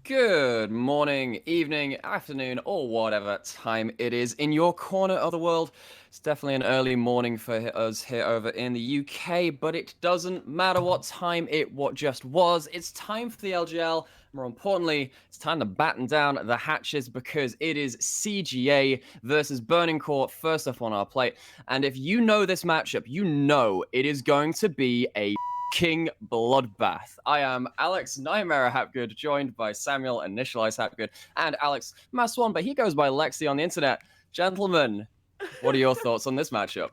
Good morning, evening, afternoon, or whatever time it is in your corner of the world. It's definitely an early morning for us here over in the UK, but it doesn't matter what time it just was. It's time for the LJL. More importantly, it's time to batten down the hatches because it is CGA versus Burning Core first up on our plate. And if you know this matchup, you know it is going to be a King Bloodbath. I am Alex Nightmare Hapgood, joined by Samuel Initialize Hapgood and Alex Maswan, but he goes by Lexi on the internet. Gentlemen, what are your thoughts on this matchup?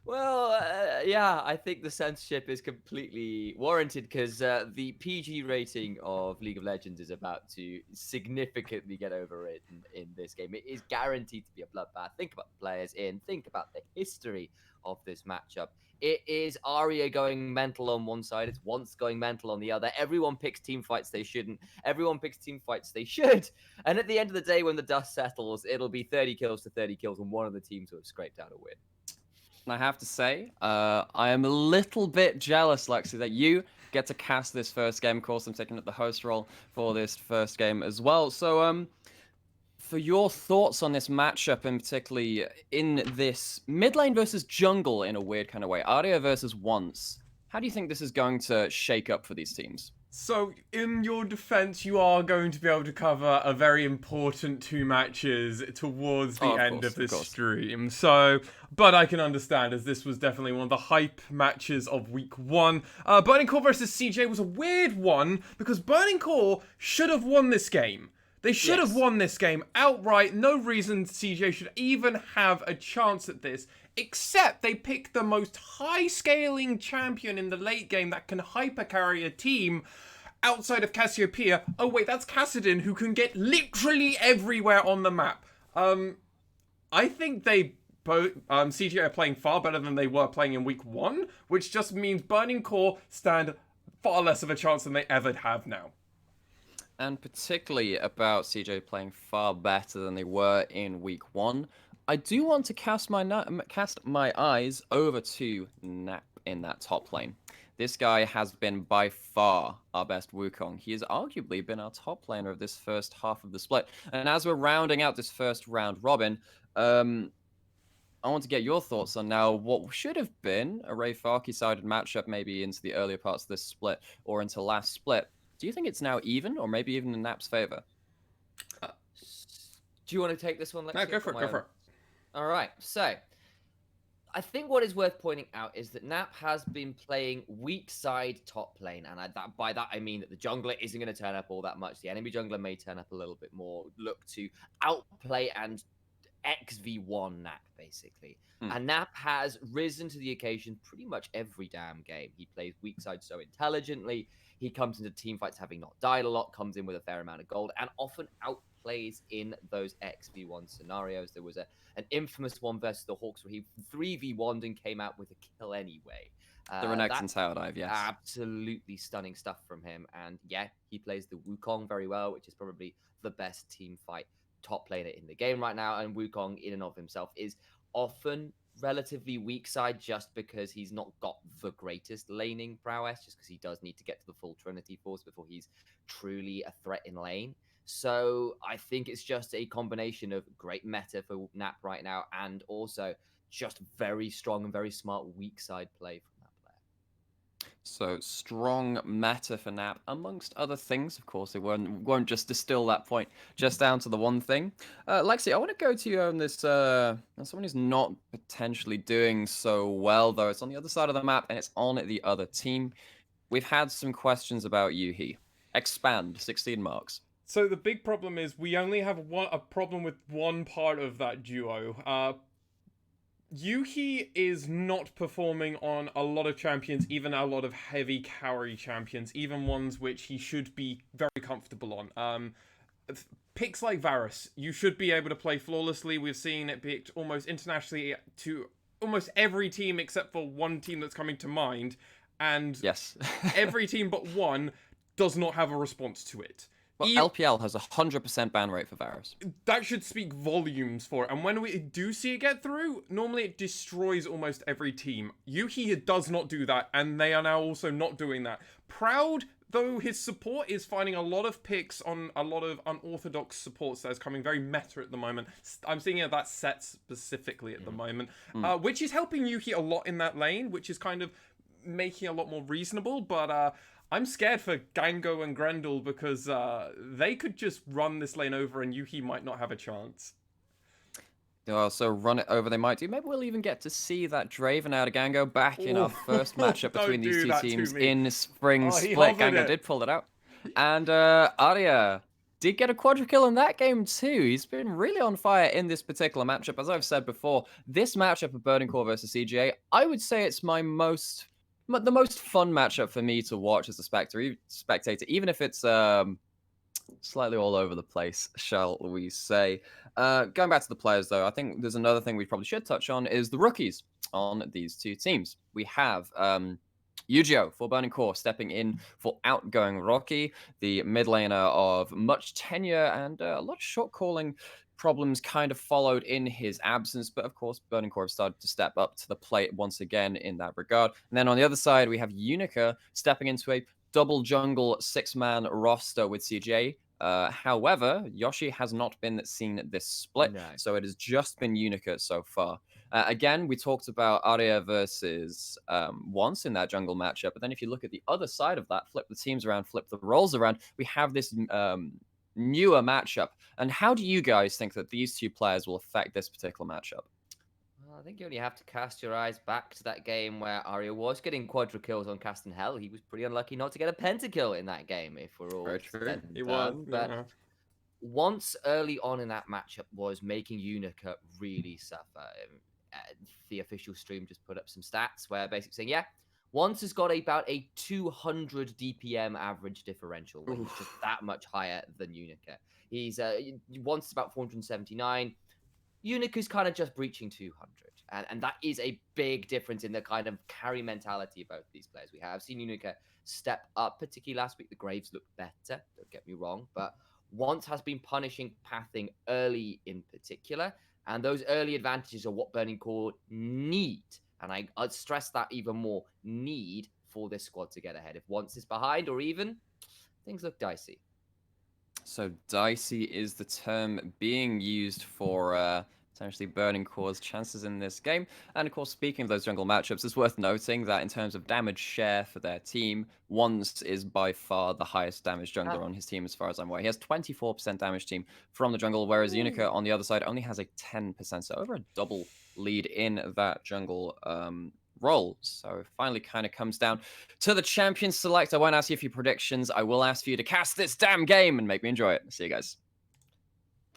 Yeah, I think the censorship is completely warranted because the PG rating of League of Legends is about to significantly get overridden in this game. It is guaranteed to be a bloodbath. Think about the players in, think about the history of this matchup. It is Aria going mental on one side, it's Once going mental on the other. Everyone picks team fights they shouldn't, everyone picks team fights they should. And at the end of the day, when the dust settles, it'll be 30 kills to 30 kills, and one of the teams will have scraped out a win. And I have to say, I am a little bit jealous, Lexi, that you get to cast this first game. Of course, I'm taking up the host role for this first game as well. So, for your thoughts on this matchup, and particularly in this mid lane versus jungle in a weird kind of way, Aria versus Once, how do you think this is going to shake up for these teams? So, in your defense, you are going to be able to cover a very important two matches towards the end of this stream. So, but I can understand, as this was definitely one of the hype matches of week one. Burning Core versus CJ was a weird one because Burning Core should have won this game. They should have won this game outright. No reason CJ should even have a chance at this, except they picked the most high-scaling champion in the late game that can hyper-carry a team outside of Cassiopeia. Oh wait, that's Kassadin, who can get literally everywhere on the map. I think they both CJ are playing far better than they were playing in week one, which just means Burning Core stand far less of a chance than they ever have now. And particularly about CJ playing far better than they were in week one, I do want to cast my eyes over to Nap in that top lane. This guy has been by far our best Wukong. He has arguably been our top laner of this first half of the split. And as we're rounding out this first round robin, I want to get your thoughts on now what should have been a Ray Farkey-sided matchup maybe into the earlier parts of this split or into last split. Do you think it's now even, or maybe even in Nap's favor? Do you want to take this one? No, go for it. All right. So, I think what is worth pointing out is that Nap has been playing weak side top lane, and by that I mean that the jungler isn't going to turn up all that much. The enemy jungler may turn up a little bit more, look to outplay and XV1 Nap, basically. And Nap has risen to the occasion pretty much every damn game. He plays weak side so intelligently. He comes into team fights having not died a lot, comes in with a fair amount of gold, and often outplays in those XV1 scenarios. There was an infamous one versus the Hawks where he 3v1'd and came out with a kill anyway. The Renekton tower dive, yes. Absolutely stunning stuff from him. And yeah, he plays the Wukong very well, which is probably the best team fight top laner in the game right now. And Wukong in and of himself is often relatively weak side just because he's not got the greatest laning prowess, just because he does need to get to the full Trinity Force before he's truly a threat in lane. So I think it's just a combination of great meta for Nap right now and also just very strong and very smart weak side play from that player. So strong meta for Nap, amongst other things. Of course, they won't just distill that point just down to the one thing. Lexi, I want to go to you on this. Someone who's not potentially doing so well, though. It's on the other side of the map, and it's on the other team. We've had some questions about Yuhi. Expand, 16 marks. So the big problem is we only have a problem with one part of that duo. Yuhi is not performing on a lot of champions, even a lot of heavy carry champions, even ones which he should be very comfortable on. Picks like Varus, you should be able to play flawlessly. We've seen it picked almost internationally to almost every team except for one team that's coming to mind. And yes, every team but one does not have a response to it. Well, LPL has a 100% ban rate for Varus. That should speak volumes for it. And when we do see it get through, normally it destroys almost every team. Yuhi does not do that, and they are now also not doing that. Proud though his support is finding a lot of picks on a lot of unorthodox supports that is coming very meta at the moment. I'm seeing it that set specifically at the moment, which is helping Yuhi a lot in that lane, which is kind of making it a lot more reasonable, but I'm scared for Gango and Grendel because they could just run this lane over and Yuhi might not have a chance. So run it over they might do. Maybe we'll even get to see that Draven out of Gango back in our first matchup between these two teams in Spring Split. Gango did pull it out. And Arya did get a quadra kill in that game too. He's been really on fire in this particular matchup. As I've said before, this matchup of Burning Core versus CGA, I would say it's the most fun matchup for me to watch as a spectator, even if it's slightly all over the place, shall we say. Going back to the players, though, I think there's another thing we probably should touch on is the rookies on these two teams. We have Yu-Gi-Oh! For Burning Core stepping in for outgoing Rocky, the mid laner of much tenure and a lot of short calling problems kind of followed in his absence. But of course, Burning Core have started to step up to the plate once again in that regard. And then on the other side, we have Unica stepping into a double jungle 6-man roster with CJ. However, Yoshi has not been seen this split, so it has just been Unica so far. Again, we talked about Arya versus once in that jungle matchup, but then if you look at the other side of that, flip the teams around, flip the roles around, we have this newer matchup. And how do you guys think that these two players will affect this particular matchup? I think you only have to cast your eyes back to that game where Arya was getting quadra kills on Cast and Hell. He was pretty unlucky not to get a pentakill in that game, if we're all very true. He was, but once early on in that matchup was making Unica really suffer. The official stream just put up some stats where basically saying, yeah, Once has got about a 200 DPM average differential, which is just that much higher than Unica. He's Once about 479. Unica's kind of just breaching 200. And that is a big difference in the kind of carry mentality of both these players we have. I've seen Unica step up, particularly last week. The Graves looked better, don't get me wrong. But Once has been punishing pathing early in particular. And those early advantages are what Burning Core need. And I'd stress that even more, need for this squad to get ahead. If Once is behind or even, things look dicey. So dicey is the term being used for potentially Burning Core's chances in this game. And of course, speaking of those jungle matchups, it's worth noting that in terms of damage share for their team, Once is by far the highest damage jungler on his team as far as I'm aware. He has 24% damage team from the jungle, whereas Unica on the other side only has a 10%, so over a double lead in that jungle role. So it finally kind of comes down to the champion select. I won't ask you for your predictions. I will ask for you to cast this damn game and make me enjoy it. See you guys.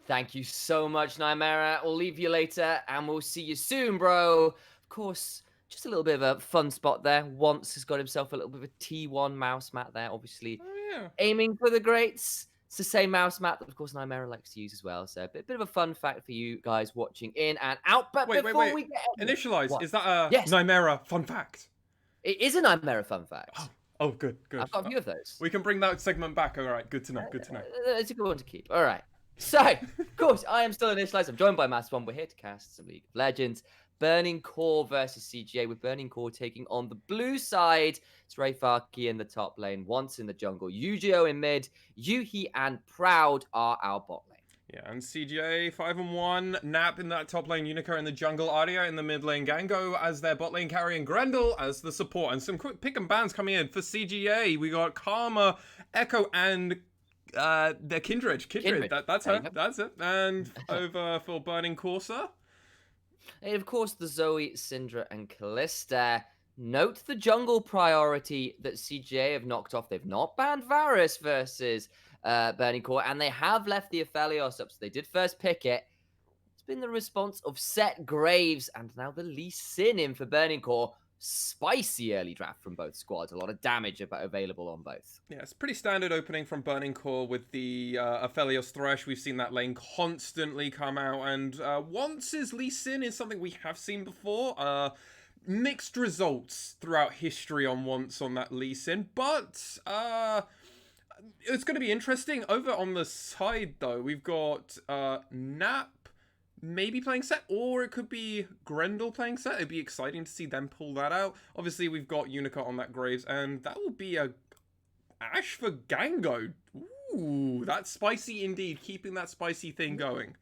Thank you so much, Nymera. We'll leave you later, and we'll see you soon, bro. Of course, just a little bit of a fun spot there. Once has got himself a little bit of a T1 mouse mat there, obviously. Aiming for the greats. It's the same mouse mat that, of course, Nymera likes to use as well. So a bit of a fun fact for you guys watching in and out. But wait. we get Initialize. What? Is that a Yes. Nymera fun fact? It is a Nymera fun fact. Oh, good. I've got a few of those. We can bring that segment back. All right, good to know. It's a good one to keep. All right. So, of course, I am still Initialized. I'm joined by Mass1. We're here to cast some League of Legends. Burning Core versus CGA, with Burning Core taking on the blue side. It's Ray Farki in the top lane, Once in the jungle, Yu-Gi-Oh! In mid, Yuhi and Proud are our bot lane. Yeah, and CGA 5-1, Nap in that top lane, Unica in the jungle, Arya in the mid lane, Gango as their bot lane carry, and Grendel as the support. And some quick pick and bans coming in for CGA. We got Karma, Echo, and the Kindred. That's her. That's it. And over for Burning Core, sir. And of course, the Zoe, Syndra, and Callista. Note the jungle priority that CGA have knocked off. They've not banned Varus versus Burning Core, and they have left the Aphelios up. So they did first pick it. It's been the response of Set Graves, and now the Lee Sin in for Burning Core. Spicy early draft from both squads. A lot of damage available on both. Yeah, it's pretty standard opening from Burning Core with the Aphelios Thresh. We've seen that lane constantly come out, and Once's Lee Sin is something we have seen before. Mixed results throughout history on Once on that Lee Sin, but it's going to be interesting. Over on the side, though, we've got Nap maybe playing Set, or it could be Grendel playing Set. It'd be exciting to see them pull that out. Obviously, we've got Unica on that Graves, and that will be a Ash for Gango. Ooh, that's spicy indeed. Keeping that spicy thing going.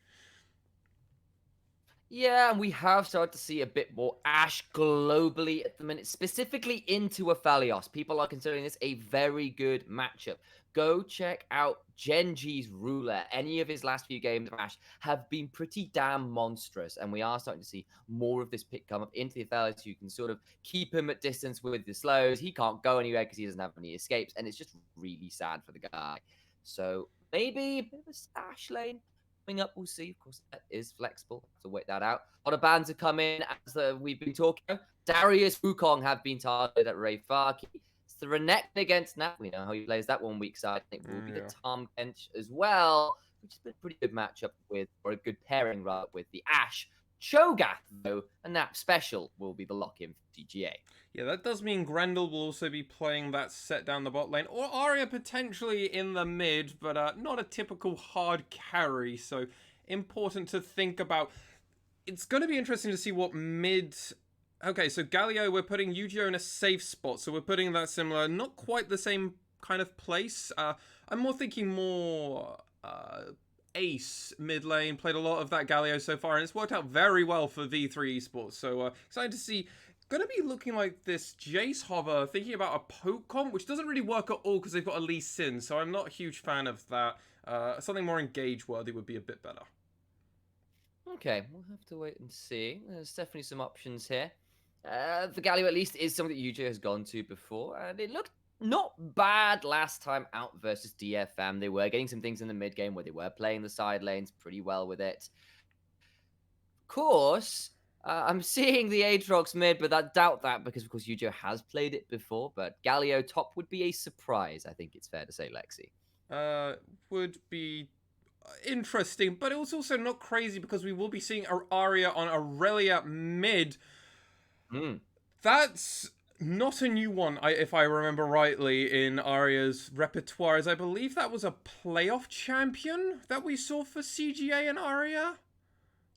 Yeah, and we have started to see a bit more Ash globally at the minute, specifically into Aphelios. People are considering this a very good matchup. Go check out Genji's ruler. Any of his last few games of Ash have been pretty damn monstrous, and we are starting to see more of this pick come up into the Aphelios. You can sort of keep him at distance with the slows. He can't go anywhere because he doesn't have any escapes, and it's just really sad for the guy. So maybe a bit of a stash lane coming up, we'll see. Of course, that is flexible, so wait that out. A lot of bans have come in as we've been talking. Darius Wukong have been targeted at Ray Farki. It's the Renekton against Nat. We know how he plays that 1 week side. I think will be the Tom bench as well, which has been a pretty good matchup with, or a good pairing rather, with the Ash. Cho'Gath, though, a Nap special will be the lock-in for DGA. Yeah, that does mean Grendel will also be playing that set down the bot lane, or Arya potentially in the mid, but not a typical hard carry, so important to think about. It's going to be interesting to see what mid... Okay, so Galio, we're putting Yu-Gi-Oh! In a safe spot, so we're putting that similar, not quite the same kind of place. I'm more thinking more... Ace mid lane, played a lot of that Galio so far, and it's worked out very well for V3 Esports, so excited to see. Gonna be looking like this Jace hover, thinking about a poke comp, which doesn't really work at all because they've got a Lee Sin, so I'm not a huge fan of that. Something more engage worthy would be a bit better. Okay, we'll have to wait and see. There's definitely some options here. The Galio at least is something that Yu-Gi-Oh! Has gone to before, and it looked not bad last time out versus DFM. They were getting some things in the mid game where they were playing the side lanes pretty well with it. Of course, I'm seeing the Aatrox mid, but I doubt that because, of course, Yu-Gi-Oh! Has played it before. But Galio top would be a surprise, I think it's fair to say, Lexi. Would be interesting, but it was also not crazy because we will be seeing Arya on Aurelia mid. That's not a new one, if I remember rightly, in Arya's repertoire, as I believe that was a playoff champion that we saw for CGA and Arya.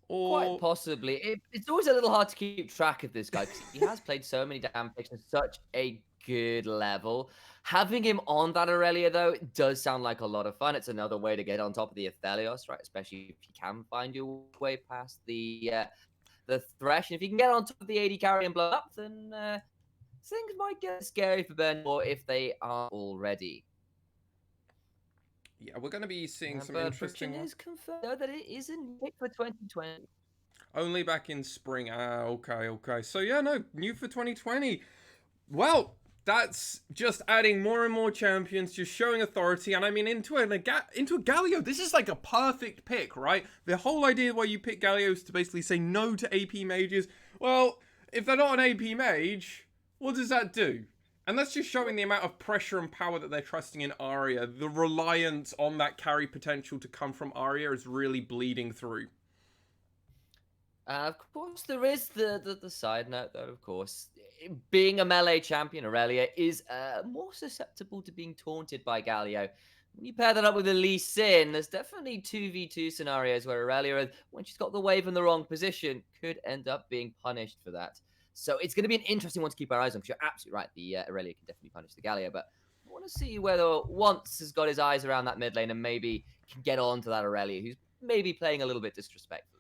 Or... Quite possibly. It's always a little hard to keep track of this guy because he has played so many damn picks at such a good level. Having him on that Aurelia, though, it does sound like a lot of fun. It's another way to get on top of the Aphelios, right? Especially if you can find your way past the Thresh. And if you can get on top of the AD carry and blow up, then things might get scary for Burnmore if they are already. Yeah, we're going to be seeing some interesting ones. Is confirmed that it is in pick for 2020. Only back in spring. Okay. So yeah, no, new for 2020. Well, that's just adding more and more champions, just showing authority. And I mean, into a Galio, this is like a perfect pick, right? The whole idea why you pick Galio is to basically say no to AP mages. Well, if they're not an AP mage, what does that do? And that's just showing the amount of pressure and power that they're trusting in Arya. The reliance on that carry potential to come from Arya is really bleeding through. Of course, there is the side note, though, of course. Being a melee champion, Aurelia is more susceptible to being taunted by Galio. When you pair that up with a Lee Sin, there's definitely 2v2 scenarios where Aurelia, when she's got the wave in the wrong position, could end up being punished for that. So it's going to be an interesting one to keep our eyes on, because you're absolutely right. The Aurelia can definitely punish the Galio, but I want to see whether once has got his eyes around that mid lane and maybe can get on to that Aurelia, who's maybe playing a little bit disrespectfully.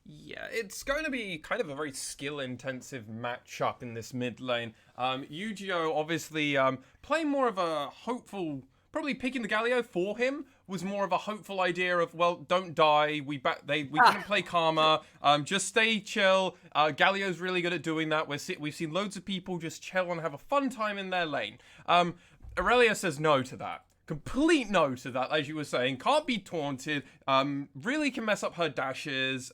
Yeah, it's going to be kind of a very skill-intensive matchup in this mid lane. Yu-Gi-Oh! Obviously playing more of a hopeful... Probably picking the Galio for him was more of a hopeful idea of, well, don't die. We couldn't play Karma. Just stay chill. Galio's really good at doing that. We've seen loads of people just chill and have a fun time in their lane. Aurelia says no to that. Complete no to that, as you were saying. Can't be taunted. Really can mess up her dashes.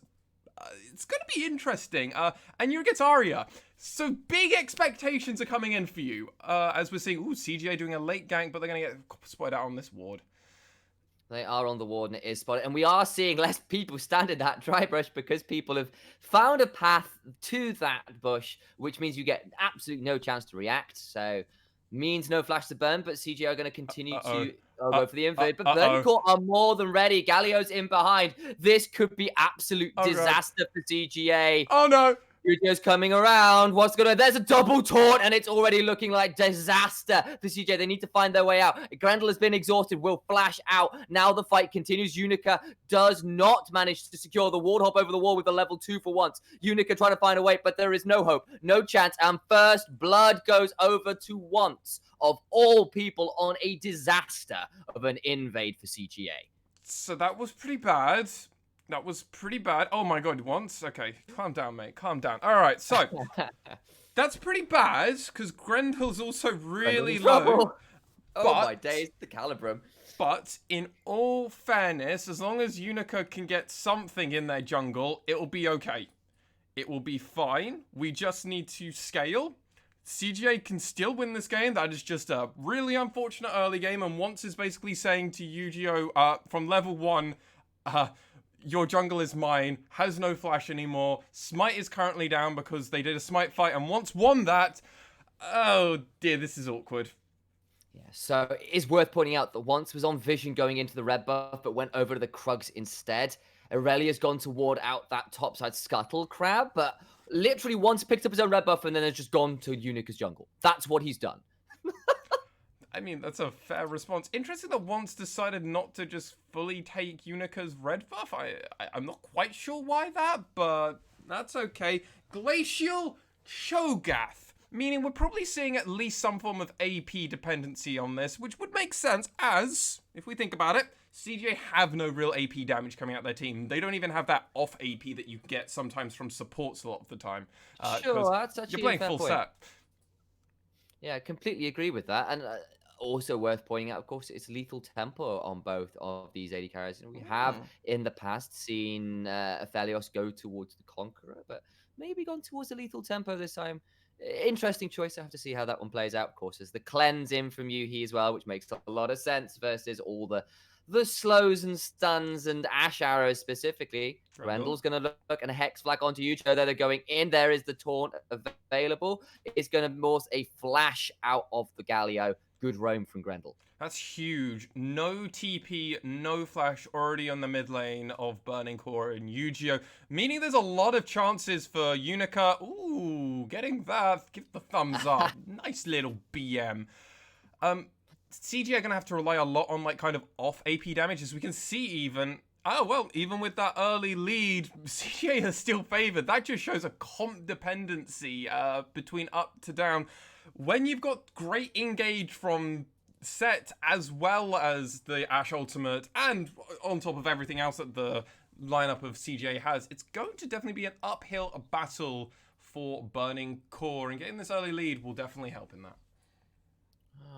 It's going to be interesting. And you're against Arya. So big expectations are coming in for you. As we're seeing, CGA doing a late gank, but they're going to get spotted out on this ward. They are on the ward and it is spotted. And we are seeing less people stand in that dry brush because people have found a path to that bush, which means you get absolutely no chance to react. So means no flash to burn, but CGA are going to continue to go for the invade. But Burn Court are more than ready. Galio's in behind. This could be absolute disaster for CGA. Oh no! Yujo's coming around. What's going on? There's a double taunt, and it's already looking like disaster for CJ. They need to find their way out. Grendel has been exhausted, will flash out. Now the fight continues. Unica does not manage to secure the ward hop over the wall with a level 2 for once. Unica trying to find a way, but there is no hope, no chance. And first blood goes over to once, of all people, on a disaster of an invade for CGA. So that was pretty bad. That was pretty bad. Oh my god, once? Okay, calm down, mate. Calm down. All right, so that's pretty bad because Grendel's also really low. Oh my days, the Calibrum. But in all fairness, as long as Unica can get something in their jungle, it will be okay. It will be fine. We just need to scale. CGA can still win this game. That is just a really unfortunate early game. And once is basically saying to Yu-Gi-Oh! From level 1, your jungle is mine, has no flash anymore. Smite is currently down because they did a Smite fight and once won that. Oh dear, this is awkward. Yeah, so it is worth pointing out that once was on Vision going into the red buff, but went over to the Krugs instead. Aurelia's gone to ward out that topside Scuttle Crab, but literally once picked up his own red buff and then has just gone to Unica's jungle. That's what he's done. I mean, that's a fair response. Interesting that once decided not to just fully take Unica's red buff. I'm not quite sure why that, but that's okay. Glacial Cho'Gath. Meaning we're probably seeing at least some form of AP dependency on this, which would make sense as, if we think about it, CJ have no real AP damage coming out their team. They don't even have that off AP that you get sometimes from supports a lot of the time. Sure, that's actually you're playing a fair full point. set. Yeah, I completely agree with that. And also worth pointing out, of course, it's lethal tempo on both of these AD carries. And we have in the past seen Aphelios go towards the Conqueror, but maybe gone towards the lethal tempo this time. Interesting choice. I have to see how that one plays out. Of course, there's the cleanse in from Yuhi as well, which makes a lot of sense versus all the slows and stuns and ash arrows specifically. Grendel's going to look and a hex flag onto Yucho. There they're going in. There is the taunt available. It's going to force a flash out of the Galio. Good roam from Grendel. That's huge. No TP, no flash already on the mid lane of Burning Core and Yu-Gi-Oh! Meaning there's a lot of chances for Unica. Ooh, getting that. Give the thumbs up. Nice little BM. CG are going to have to rely a lot on like kind of off AP damage, as we can see even. Oh, well, even with that early lead, CGA is still favored. That just shows a comp dependency between up to down. When you've got great engage from set as well as the Ash Ultimate and on top of everything else that the lineup of CJ has, it's going to definitely be an uphill battle for Burning Core, and getting this early lead will definitely help in that.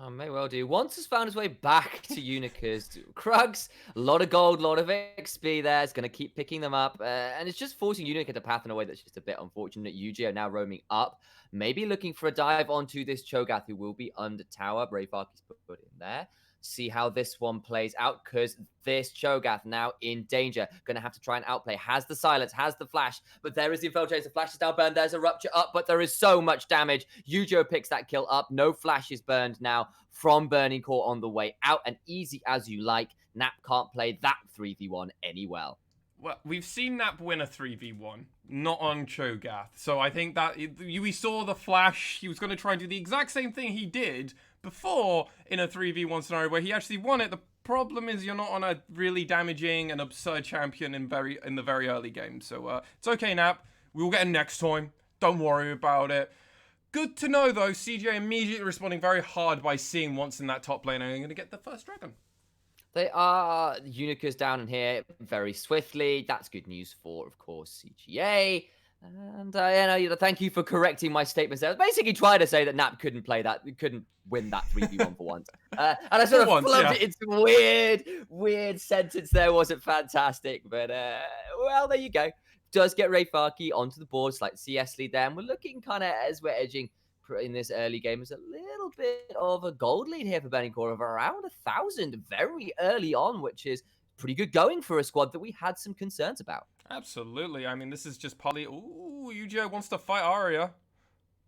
Oh, may well do. Once has found his way back to Unica's Krugs. A lot of gold, a lot of XP there. It's going to keep picking them up. And it's just forcing Unica to path in a way that's just a bit unfortunate. Yuji are now roaming up. Maybe looking for a dive onto this Cho'Gath, who will be under tower. Braveark is put in there. See how this one plays out, because this Cho'Gath now in danger. Going to have to try and outplay. Has the silence, has the flash, but there is the infiltrator. The flash is now burned. There's a rupture up, but there is so much damage. Yujo picks that kill up. No flash is burned now from Burning Core on the way out, and easy as you like. Nap can't play that 3v1 any well. Well, we've seen Nap win a 3v1, not on Cho'Gath. So I think that we saw the flash. He was going to try and do the exact same thing he did before in a 3v1 scenario where he actually won it. The problem is you're not on a really damaging and absurd champion in the very early game. So it's okay, Nap. We will get him next time. Don't worry about it. Good to know, though. CJ immediately responding very hard by seeing once in that top lane, and I'm going to get the first dragon. They are Unica's down in here very swiftly. That's good news for, of course, CGA. And thank you for correcting my statements there. I was basically trying to say that Nap couldn't play that, couldn't win that 3v1 for once. And I sort of flubbed it into weird sentence there. Wasn't fantastic, but well, there you go. Does get Ray Farkey onto the board, slight CS lead there, and we're looking kind of, as we're edging in this early game, is a little bit of a gold lead here for Burning Core of around 1,000 very early on, which is pretty good going for a squad that we had some concerns about. Absolutely. I mean, this is just partly... Ooh, Yu-Gi-Oh! Wants to fight Arya.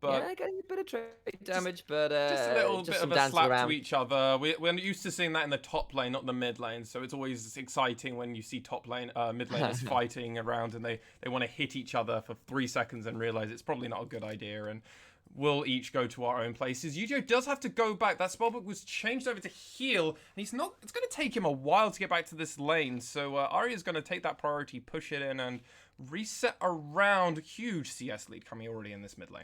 But yeah, getting a bit of trade damage, but just a little bit some of a dancing slap around. to each other. We're used to seeing that in the top lane, not the mid lane. So it's always exciting when you see mid laners fighting around and they want to hit each other for 3 seconds and realize it's probably not a good idea. And we'll each go to our own places. Yujo does have to go back. That spellbook was changed over to heal, and he's not. It's going to take him a while to get back to this lane. So Arya's going to take that priority, push it in, and reset around. Huge CS lead coming already in this mid lane.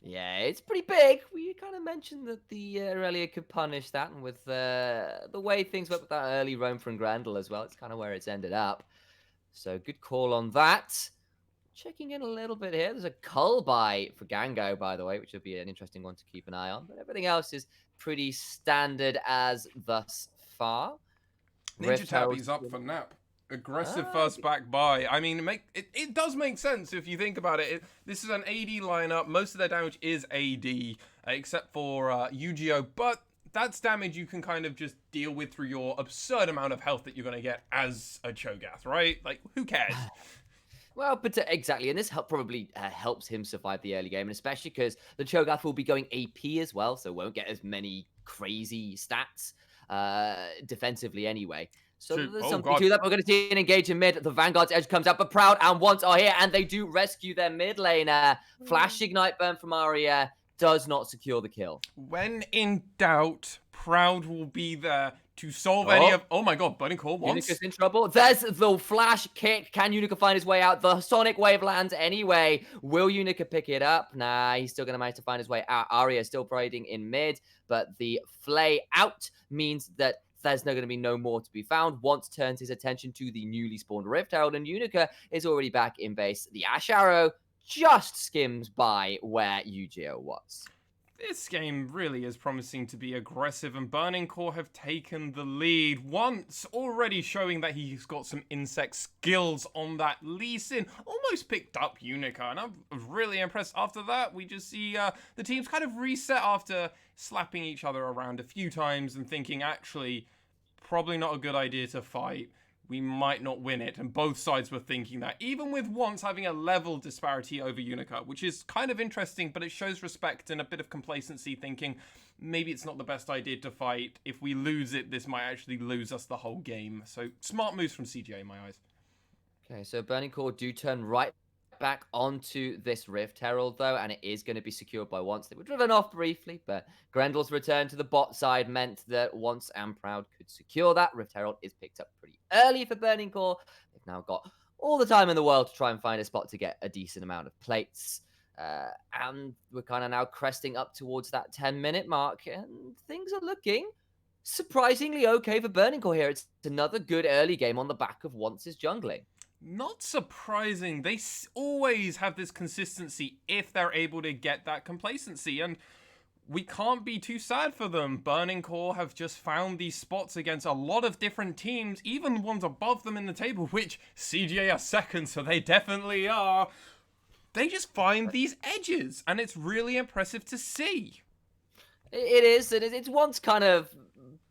Yeah, it's pretty big. We kind of mentioned that the Aurelia could punish that, and with the way things went with that early roam from Grendel as well, it's kind of where it's ended up. So good call on that. Checking in a little bit here. There's a cull buy for Gango, by the way, which would be an interesting one to keep an eye on. But everything else is pretty standard as thus far. Ninja Tabby's up for Nap. Aggressive first back buy. I mean, it does make sense if you think about it. This is an AD lineup. Most of their damage is AD, except for Yu-Gi-Oh! But that's damage you can kind of just deal with through your absurd amount of health that you're going to get as a Cho'Gath, right? Like, who cares? Well, but exactly, and this probably helps him survive the early game, and especially because the Cho'Gath will be going AP as well, so won't get as many crazy stats defensively anyway. So there's something to that. We're going to see an engage in mid. The Vanguard's edge comes up, but Proud and Once are here, and they do rescue their mid laner. Flash Ignite Burn from Arya does not secure the kill. When in doubt, Proud will be there to solve any of... Oh my god, Burning Core once. Unica's in trouble. There's the flash kick. Can Unica find his way out? The Sonic Wave lands anyway. Will Unica pick it up? Nah, he's still going to manage to find his way out. Arya is still parading in mid, but the flay out means that there's going to be no more to be found. Once turns his attention to the newly spawned Rift Herald, and Unica is already back in base. The Ash Arrow just skims by where Yu-Gi-Oh was. This game really is promising to be aggressive, and Burning Core have taken the lead. Once already showing that he's got some insect skills on that Lee Sin. Almost picked up Unica, and I'm really impressed. After that, we just see the teams kind of reset after slapping each other around a few times and thinking, actually, probably not a good idea to fight. We might not win it, and both sides were thinking that, even with Once having a level disparity over Unica, which is kind of interesting, but it shows respect and a bit of complacency, thinking maybe it's not the best idea to fight. If we lose it, this might actually lose us the whole game. So smart moves from CGA in my eyes. Okay, so Burning Core do turn right back onto this Rift Herald, though, and it is going to be secured by Once. They were driven off briefly, but Grendel's return to the bot side meant that Once and Proud could secure that. Rift Herald is picked up pretty early for Burning Core. They've now got all the time in the world to try and find a spot to get a decent amount of plates. And we're kind of now cresting up towards that 10-minute mark, and things are looking surprisingly okay for Burning Core here. It's another good early game on the back of Once's jungling. Not surprising. They always have this consistency if they're able to get that complacency, and we can't be too sad for them. Burning Core have just found these spots against a lot of different teams, even ones above them in the table, which CGA are second, so they definitely are. They just find these edges, and it's really impressive to see. It is, and it's Once kind of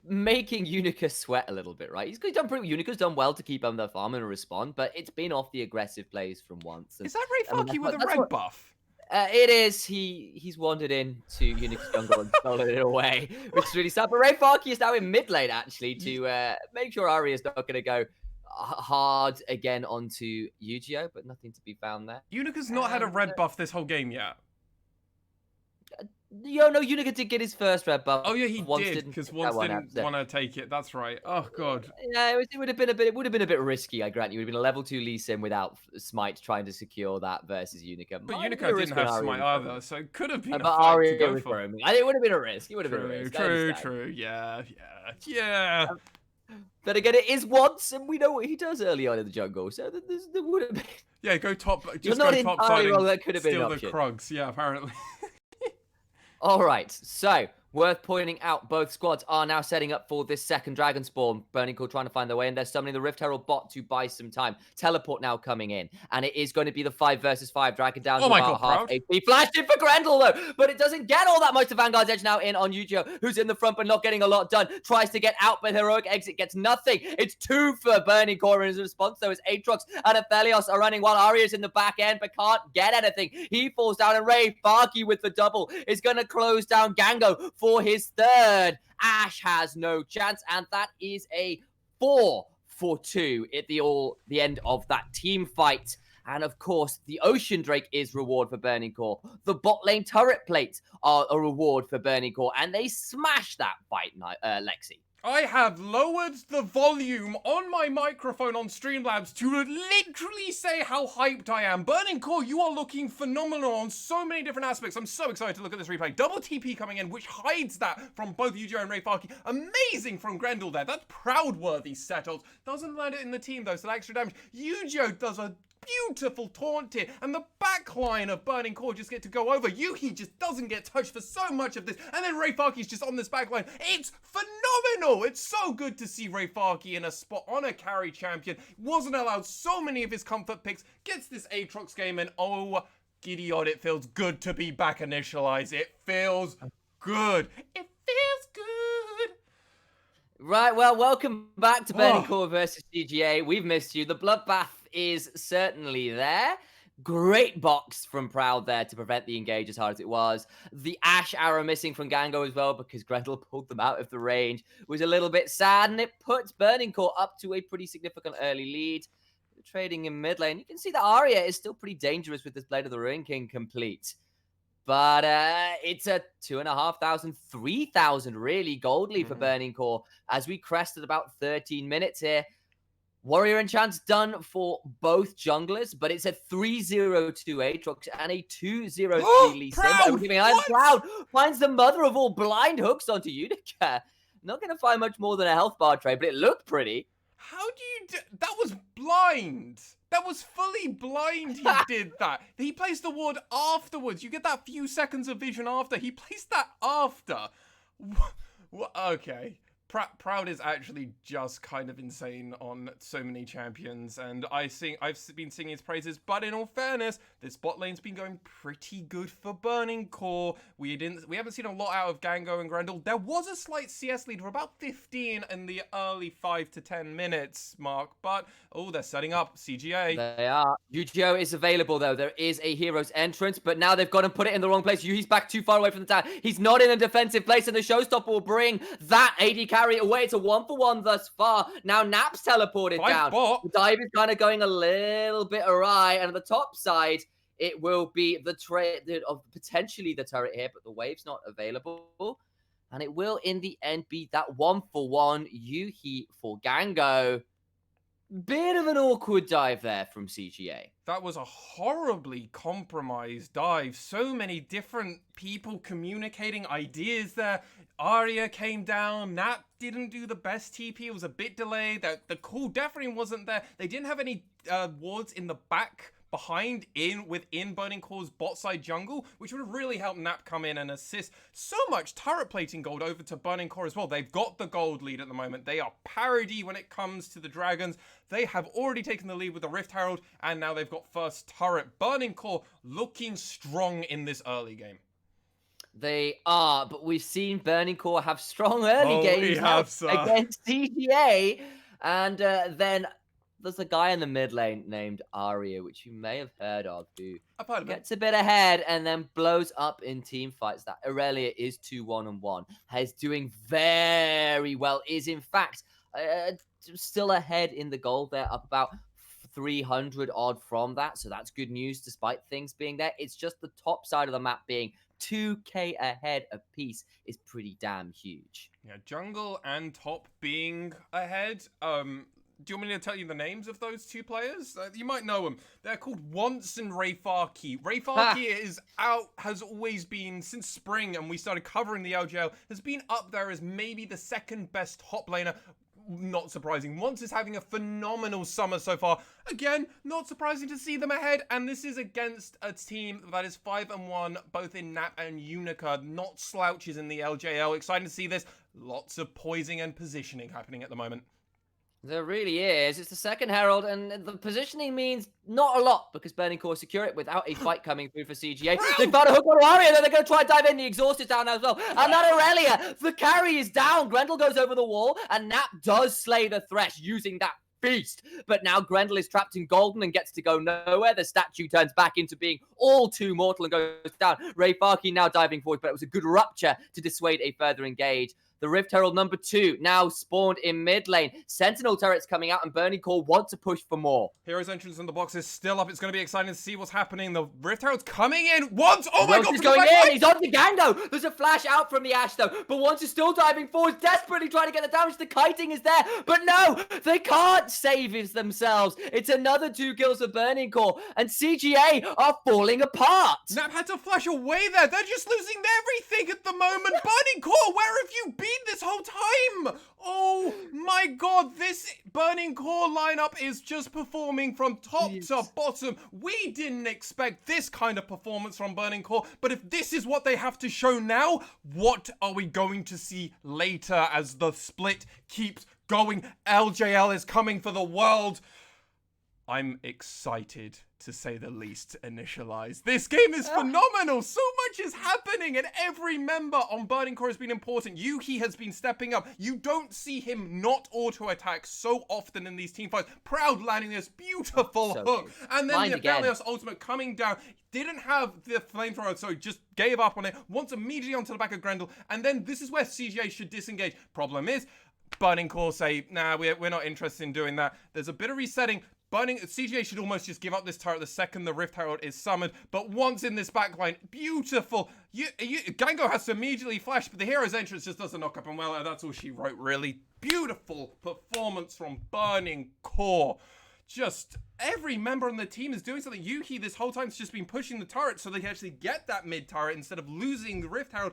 making Unica sweat a little bit, right? Unica's done well to keep on their farm and respond, but it's been off the aggressive plays from Once. And, is that Ray Farkey with a red buff? It is. He's wandered into Unica's jungle and stolen it away, which is really sad. But Ray Farkey is now in mid lane, actually, to make sure Arya's not going to go hard again onto Yu-Gi-Oh, but nothing to be found there. Unica's not had a red buff this whole game yet. No, Unica did get his first red buff. Oh yeah, he did, because Once didn't want to take it. That's right. Oh god. Yeah, it would have been a bit risky. I grant you. It would have been a level 2 Lee Sin without Smite trying to secure that versus Unica. But Unica didn't have Smite either, so it could have been a fight fight to go for. I think it would have been a risk. It would have been a risk. True. Yeah. Then again, it is Once, and we know what he does early on in the jungle. So there would have been. Yeah, go top. You're not entirely wrong. That could have been steal an the option. Krugs. Yeah, apparently. All right, so Worth pointing out, both squads are now setting up for this second Dragon Spawn. Burning Core trying to find their way, and they're summoning the Rift Herald bot to buy some time. Teleport now coming in, and it is going to be the 5 versus 5. Dragon down to about half HP. Flashed in for Grendel, though, but it doesn't get all that much. The Vanguard's Edge now in on Yu-Gi-Oh, who's in the front but not getting a lot done. Tries to get out, but Heroic Exit gets nothing. It's 2 for Burning Core in his response, though, as Aatrox and Aphelios are running while Arya's in the back end, but can't get anything. He falls down, and Ray Farkey with the double is going to close down Gango for his third. Ash has no chance, and that is a 4-2 at the end of that team fight. And of course, the Ocean Drake is reward for Burning Core. The bot lane turret plates are a reward for Burning Core, and they smash that fight, Lexi. I have lowered the volume on my microphone on Streamlabs to literally say how hyped I am. Burning Core, you are looking phenomenal on so many different aspects. I'm so excited to look at this replay. Double TP coming in, which hides that from both Yu-Gi-Oh and Ray Farkey. Amazing from Grendel there. That's proud-worthy settles. Doesn't land it in the team, though, so that extra damage. Yu-Gi-Oh does a beautiful taunt here, and the backline of Burning Core just get to go over. Yuhi just doesn't get touched for so much of this, and then Ray Farkey's just on this backline. It's phenomenal! It's so good to see Ray Farkey in a spot on a carry champion. Wasn't allowed so many of his comfort picks, gets this Aatrox game, and oh, giddy odd, it feels good to be back initialized. It feels good. It feels good. Right, well, welcome back to Burning Core versus CGA. We've missed you. The bloodbath is certainly there. Great box from Proud there to prevent the engage as hard as it was. The Ash arrow missing from Gango as well because Grendel pulled them out of the range was a little bit sad, and it puts Burning Core up to a pretty significant early lead. Trading in mid lane, you can see that Arya is still pretty dangerous with this Blade of the Ruin King complete. But it's a 2,500, 3,000 really gold lead for Burning Core as we crested about 13 minutes here. Warrior Enchant's done for both junglers, but it's a 3-0 to Aatrox and a 2-0 Lee Sin. Proud finds the mother of all blind hooks onto Unica. Not going to find much more than a health bar trade, but it looked pretty. How do you do? That was blind. That was fully blind. He did that. He placed the ward afterwards. You get that few seconds of vision after. He placed that after. Okay. Proud is actually just kind of insane on so many champions, and I've been singing his praises, but in all fairness, this bot lane's been going pretty good for Burning Core. We haven't seen a lot out of Gango and Grendel. There was a slight CS lead for about 15 in the early 5 to 10 minutes mark, but they're setting up CGA. They are. Yu-Gi-Oh is available though. There is a hero's entrance, but now they've got to put it in the wrong place. Yuhi's back too far away from the tower. He's not in a defensive place, and the showstopper will bring that AD carry away. It's a 1-for-1 thus far. Now Nap's teleported down. The dive is kind of going a little bit awry, and at the top side, it will be the trade of potentially the turret here, but the wave's not available. And it will, in the end, be that 1-for-1 Yuhi for Gango. Bit of an awkward dive there from CGA. That was a horribly compromised dive. So many different people communicating ideas there. Arya came down. Nap didn't do the best TP. It was a bit delayed. The call definitely wasn't there. They didn't have any wards in the back within Burning Core's bot side jungle, which would have really helped Nap come in and assist. So much turret plating gold over to Burning Core as well. They've got the gold lead at the moment. They are parity when it comes to the dragons. They have already taken the lead with the Rift Herald, and now they've got first turret. Burning Core looking strong in this early game. They are, but we've seen Burning Core have strong early games against CGA, and then there's a guy in the mid lane named Arya, which you may have heard of, who gets a bit ahead and then blows up in team fights. That Aurelia is 2-1-1. Is doing very well. Is in fact still ahead in the gold there, up about 300 odd from that. So that's good news despite things being there. It's just the top side of the map being 2k ahead a piece is pretty damn huge. Yeah, jungle and top being ahead. Do you want me to tell you the names of those two players? You might know them. They're called Once and Ray Farkey. Ray Farkey is out, has always been, since spring, and we started covering the LJL, has been up there as maybe the second best top laner. not surprising. Once is having a phenomenal summer so far. Again, not surprising to see them ahead. And this is against a team that is 5-1, both in Nap and Unica. Not slouches in the LJL. Exciting to see this. Lots of poising and positioning happening at the moment. There really is. It's the second Herald, and the positioning means not a lot because Burning Core secure it without a fight coming through for CGA. They found a hook on Aria, then they're going to try and dive in. The exhaust is down now as well. And that Aurelia, the carry is down. Grendel goes over the wall, and Nap does slay the Thresh using that beast. But now Grendel is trapped in Golden and gets to go nowhere. The statue turns back into being all too mortal and goes down. Ray Farkey now diving forward, but it was a good rupture to dissuade a further engage. The Rift Herald number 2 now spawned in mid lane. Sentinel turrets coming out, and Burning Core want to push for more. Hero's entrance in the box is still up. It's going to be exciting to see what's happening. The Rift Herald's coming in once. Oh my god, he's going in. He's on the gang though. There's a flash out from the Ashe though, but once is still diving forward, desperately trying to get the damage. The kiting is there, but no, they can't save themselves. It's another 2 kills for Burning Core, and CGA are falling apart. Nap had to flash away there. They're just losing everything at the moment. Burning Core, where have you been this whole time? Oh my god, this Burning Core lineup is just performing from top to bottom. We didn't expect this kind of performance from Burning Core, but if this is what they have to show now, what are we going to see later as the split keeps going? LJL is coming for the world. I'm excited, to say the least, Initialize. This game is phenomenal. So much is happening, and every member on Burning Core has been important. Yuhi has been stepping up. You don't see him not auto-attack so often in these teamfights. Proud landing this beautiful hook. And then the Aphelios ultimate coming down. Didn't have the flamethrower, so just gave up on it. Once immediately onto the back of Grendel. And then this is where CGA should disengage. Problem is, Burning Core say, nah, we're not interested in doing that. There's a bit of resetting. CGA should almost just give up this turret the second the Rift Herald is summoned. But once in this backline, beautiful. Gango has to immediately flash, but the hero's entrance just doesn't knock up and well. And that's all she wrote, really. Beautiful performance from Burning Core. Just every member on the team is doing something. Yuki this whole time has just been pushing the turret so they can actually get that mid turret instead of losing the Rift Herald.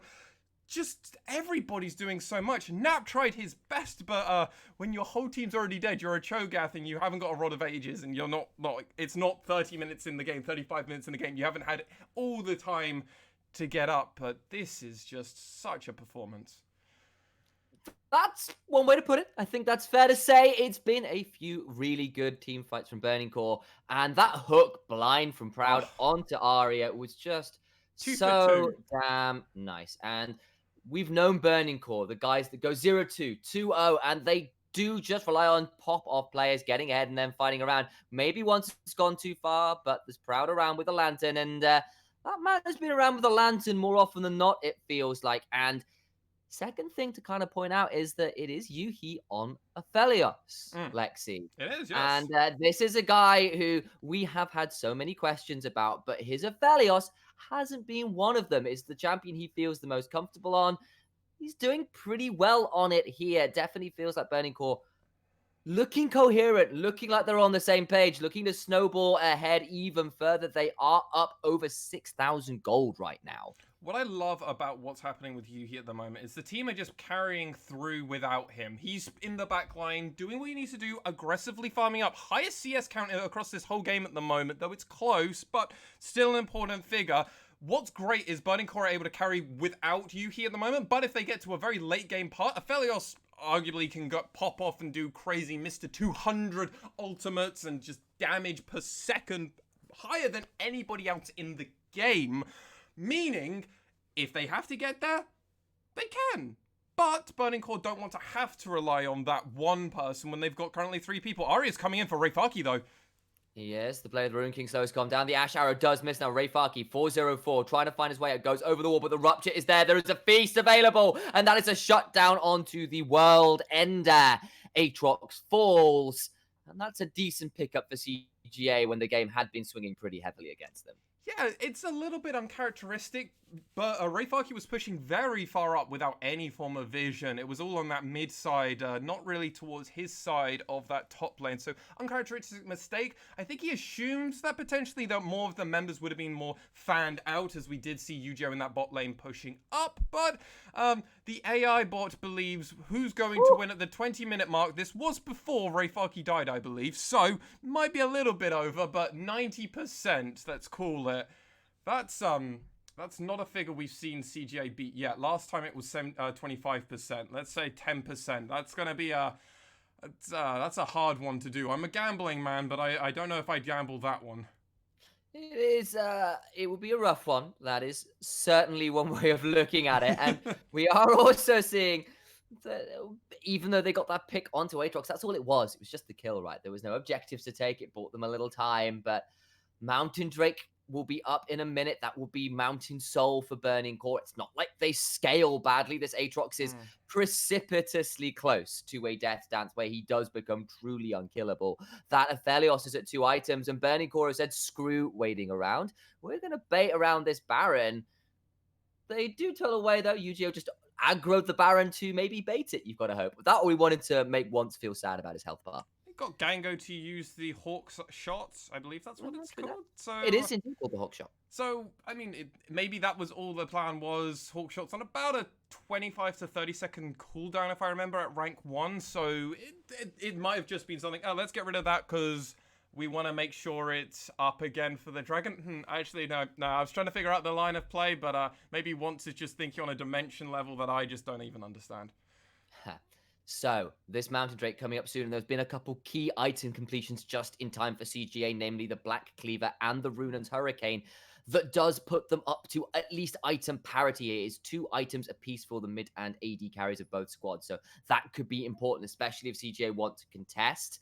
Just everybody's doing so much. Nap tried his best, but when your whole team's already dead, you're a Cho'Gath and you haven't got a Rod of Ages, and you're not it's not 30 minutes in the game, 35 minutes in the game. You haven't had all the time to get up, but this is just such a performance. That's one way to put it. I think that's fair to say. It's been a few really good team fights from Burning Core, and that hook blind from Proud onto Aria was just so damn nice. And we've known Burning Core, the guys that go 0-2, 2-0, and they do just rely on pop-off players getting ahead and then fighting around. Maybe once it's gone too far, but there's Proud around with a lantern, and that man has been around with a lantern more often than not, it feels like. And second thing to kind of point out is that it is Yuhi on Aphelios, Lexi. It is, yes. And this is a guy who we have had so many questions about, but his Aphelios hasn't been one of them. It's the champion he feels the most comfortable on. He's doing pretty well on it here. Definitely feels like Burning Core looking coherent, looking like they're on the same page, looking to snowball ahead even further. They are up over 6,000 gold right now. What I love about what's happening with Yuhi at the moment is the team are just carrying through without him. He's in the back line, doing what he needs to do, aggressively farming up. Highest CS count across this whole game at the moment, though it's close, but still an important figure. What's great is Burning Core are able to carry without Yuhi at the moment, but if they get to a very late game part, Aphelios arguably can pop off and do crazy Mr. 200 ultimates and just damage per second higher than anybody else in the game. Meaning, if they have to get there, they can. But Burning Core don't want to have to rely on that one person when they've got currently 3 people. Aria's coming in for Rayfaki, though. Yes, the play of the Rune King slow has gone down. The Ash Arrow does miss now. Rayfaki, 404, trying to find his way out. Goes over the wall, but the Rupture is there. There is a feast available, and that is a shutdown onto the World Ender. Aatrox falls, and that's a decent pickup for CGA when the game had been swinging pretty heavily against them. Yeah, it's a little bit uncharacteristic, but Rayfarki was pushing very far up without any form of vision. It was all on that mid side, not really towards his side of that top lane. So, uncharacteristic mistake. I think he assumes that potentially that more of the members would have been more fanned out, as we did see Yu-Gi-Oh! In that bot lane pushing up. But the AI bot believes who's going to win at the 20-minute mark. This was before Rayfarki died, I believe. So, might be a little bit over, but 90%, let's call it. That's not a figure we've seen CGA beat yet. Last time it was 25%. Let's say 10%. That's gonna be that's a hard one to do. I'm a gambling man, but I don't know if I'd gamble that one. It is, it would be a rough one. That is certainly one way of looking at it. And we are also seeing that even though they got that pick onto Aatrox, that's all it was. It was just the kill, right? There was no objectives to take. It bought them a little time, but Mountain Drake will be up in a minute. That will be Mountain Soul for Burning Core. It's not like they scale badly. This Aatrox is precipitously close to a death dance where he does become truly unkillable. That Aphelios is at 2 items, and Burning Core has said, screw waiting around. We're going to bait around this Baron. They do tell away, though. Yu-Gi-Oh! Just aggroed the Baron to maybe bait it, you've got to hope. That we wanted to make Once feel sad about his health bar. Got Gango to use the Hawk shots. I believe that's what it's called. So it is indeed called the Hawk shot. So I mean, maybe that was all the plan was. Hawk shots on about a 25 to 30 second cooldown, if I remember, at rank 1. So it might have just been something. Oh, let's get rid of that because we want to make sure it's up again for the dragon. Actually, no. I was trying to figure out the line of play, but maybe Once is just thinking on a dimension level that I just don't even understand. So, this Mountain Drake coming up soon, and there's been a couple key item completions just in time for CGA, namely the Black Cleaver and the Runan's Hurricane, that does put them up to at least item parity. It is 2 items apiece for the mid and AD carries of both squads, so that could be important, especially if CGA want to contest.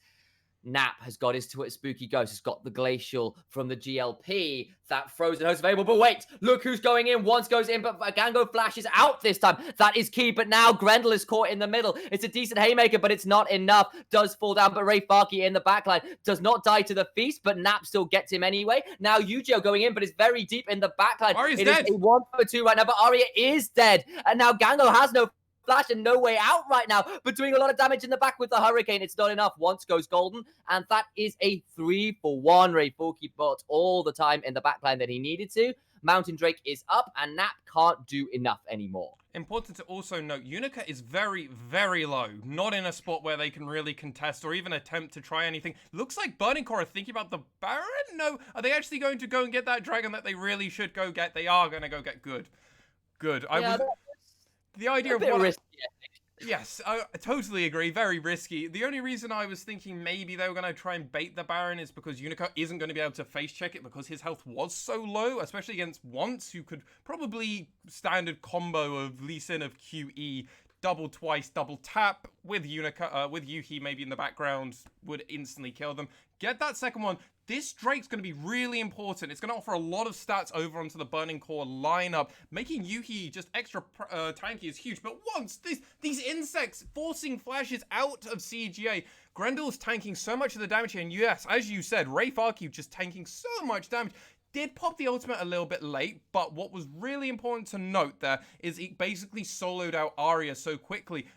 Nap has got his Spooky Ghost, has got the Glacial from the GLP. That Frozen Host available, but wait, look who's going in. Once goes in, but Gango flashes out this time. That is key, but now Grendel is caught in the middle. It's a decent haymaker, but it's not enough. Does fall down, but Rayfarki in the backline does not die to the feast, but Nap still gets him anyway. Now Yu-Gi-Oh! Going in, but it's very deep in the backline. Arya's it dead. Is a 1-for-2 right now, but Arya is dead. And now Gango has no flash and no way out right now, but doing a lot of damage in the back with the Hurricane. It's not enough. Once goes golden, and that is a 3-for-1. Rayfarki bought all the time in the backline that he needed to. Mountain Drake is up, and Nap can't do enough anymore. Important to also note, Unica is very, very low. Not in a spot where they can really contest or even attempt to try anything. Looks like Burning Core are thinking about the Baron? No, are they actually going to go and get that dragon that they really should go get? They are going to go get good. The idea of what... risky, Yes, I totally agree. Very risky. The only reason I was thinking maybe they were going to try and bait the Baron is because Unico isn't going to be able to face check it because his health was so low, especially against Once, who could probably standard combo of Lee Sin of QE, double twice, double tap with with Yuhi maybe in the background would instantly kill them. Get that second one. This Drake's going to be really important. It's going to offer a lot of stats over onto the Burning Core lineup. Making Yuhi just extra tanky is huge. But once these insects forcing flashes out of CGA, Grendel's tanking so much of the damage here. And yes, as you said, Rayfarki just tanking so much damage. Did pop the ultimate a little bit late, but what was really important to note there is it basically soloed out Arya so quickly.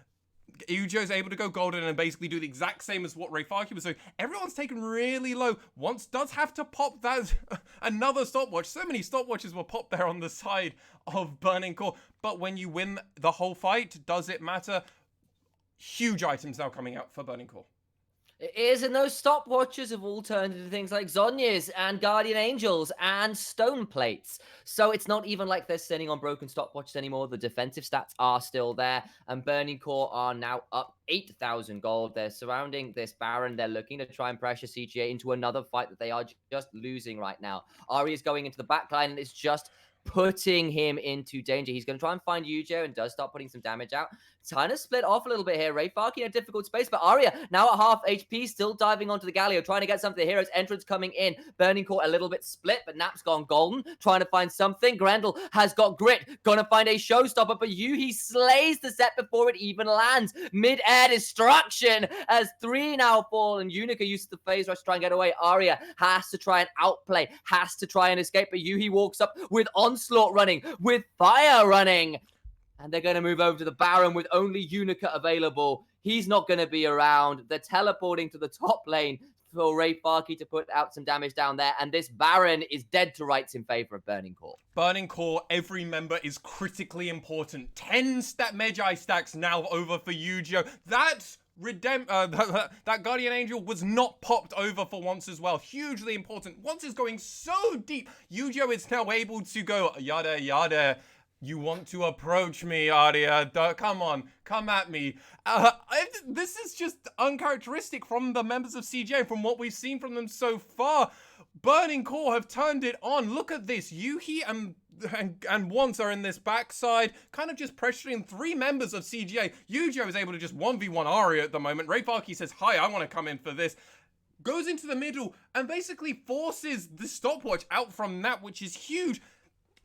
Yu-Gi-Oh's able to go golden and basically do the exact same as what Rayfarki was doing. Everyone's taken really low. Once does have to pop that another stopwatch. So many stopwatches were popped there on the side of Burning Core. But when you win the whole fight, does it matter? Huge items now coming out for Burning Core. It is, and those stopwatches have all turned into things like Zhonya's and Guardian Angels and Stone Plates. So it's not even like they're sitting on broken stopwatches anymore. The defensive stats are still there, and Burning Core are now up 8,000 gold. They're surrounding this Baron. They're looking to try and pressure CGA into another fight that they are just losing right now. Ari is going into the backline, and it's just putting him into danger. He's going to try and find Yujo and does start putting some damage out. Kind of split off a little bit here. Rayfarky in a difficult space, but Arya now at half HP, still diving onto the Galio, trying to get something. The Heroes entrance coming in. Burning Core a little bit split, but Nap's gone golden, trying to find something. Grendel has got grit, gonna find a showstopper, but he slays the set before it even lands. Mid-air destruction as 3 now fall, and Unica uses the phase rush to try and get away. Arya has to try and outplay, has to try and escape, but Yuhi walks up with Onslaught running, with Fire running. And they're going to move over to the Baron with only Unica available. He's not going to be around. They're teleporting to the top lane for Rayfarky to put out some damage down there. And this Baron is dead to rights in favor of Burning Core. Burning Core, every member is critically important. 10 Magi stacks now over for Yujo. That Guardian Angel was not popped over for once as well. Hugely important. Once is going so deep. Yujo is now able to go yada yada. You want to approach me, Arya? Come on, come at me. This is just uncharacteristic from the members of CJ, from what we've seen from them so far. Burning Core have turned it on. Look at this. Yuhi and Once are in this backside, kind of just pressuring 3 members of CGA. Yujo is able to just 1v1 Arya at the moment. Rayfarky says, hi, I want to come in for this. Goes into the middle and basically forces the stopwatch out from Nap, which is huge.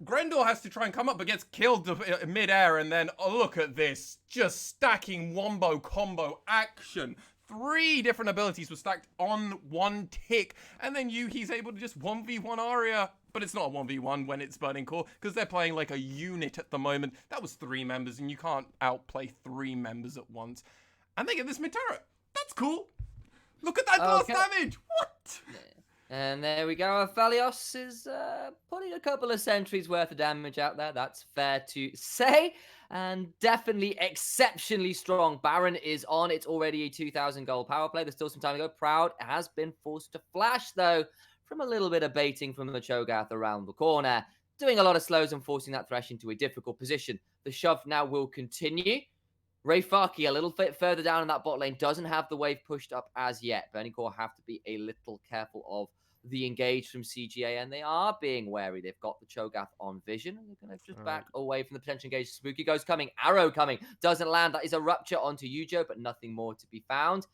Grendel has to try and come up, but gets killed mid-air, and then, oh, look at this. Just stacking wombo combo action. 3 different abilities were stacked on one tick, and then Yuhi's able to just 1v1 Arya. But it's not a 1v1 when it's Burning Core, because they're playing like a unit at the moment. That was 3 members, and you can't outplay 3 members at once. And they get this mid-turret. That's cool. Look at that blast damage. What? And there we go. Aphelios is putting a couple of sentries worth of damage out there. That's fair to say. And definitely exceptionally strong. Baron is on. It's already a 2,000 gold power play. There's still some time to go. Proud has been forced to flash, though, from a little bit of baiting from the Cho'Gath around the corner. Doing a lot of slows and forcing that Thresh into a difficult position. The shove now will continue. Rayfarky a little bit further down in that bot lane, doesn't have the wave pushed up as yet. Burning Core have to be a little careful of the engage from CGA, and they are being wary. They've got the Cho'Gath on vision, and they're going to just back away from the potential engage. Spooky Ghost coming, Arrow coming, doesn't land. That is a rupture onto Yujo, but nothing more to be found.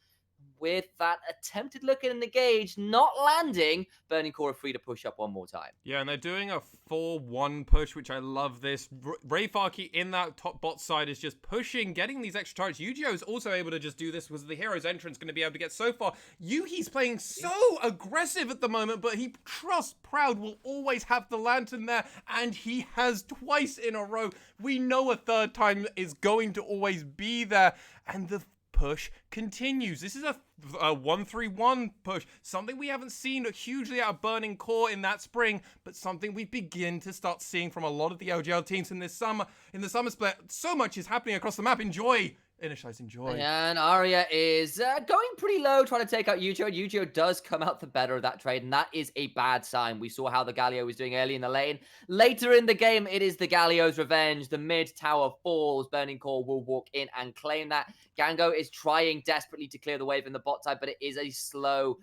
With that attempted look in the gauge not landing, Burning Core are free to push up one more time. Yeah, and they're doing a 4-1 push, which I love this. Rayfarky in that top bot side is just pushing, getting these extra turrets. Yujo is also able to just do this because the Hero's entrance going to be able to get so far. Yuhi's playing so aggressive at the moment, but he trusts Proud will always have the Lantern there, and he has twice in a row. We know a third time is going to always be there, and the push continues. This is a 1-3-1 push, something we haven't seen hugely out of Burning Core in that spring, but something we begin to start seeing from a lot of the LJL teams in this summer. In the summer split, so much is happening across the map. Enjoy. Initialize, enjoy. And Arya is going pretty low, trying to take out Yujo. And Yujo does come out the better of that trade, and that is a bad sign. We saw how the Galio was doing early in the lane. Later in the game, it is the Galio's revenge. The mid tower falls. Burning Core will walk in and claim that. Gango is trying desperately to clear the wave in the bot side, but it is a slow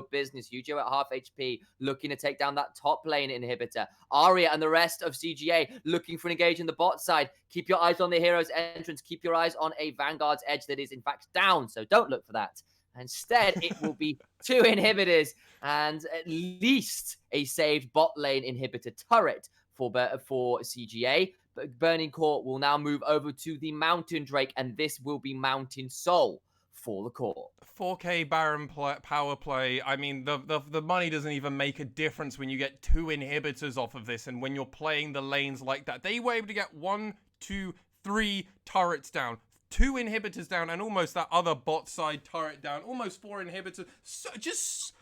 business. Yujo at half HP, looking to take down that top lane inhibitor. Arya and the rest of CGA looking for an engage in the bot side. Keep your eyes on the Hero's entrance. Keep your eyes on a Vanguard's edge that is in fact down, so don't look for that. Instead, it will be 2 inhibitors and at least a saved bot lane inhibitor turret for CGA. But Burning Core will now move over to the Mountain Drake, and this will be Mountain Soul for the core. 4K Baron power play. I mean, the money doesn't even make a difference when you get 2 inhibitors off of this, and when you're playing the lanes like that. They were able to get 1, 2, 3 turrets down, 2 inhibitors down, and almost that other bot side turret down. Almost 4 inhibitors. So just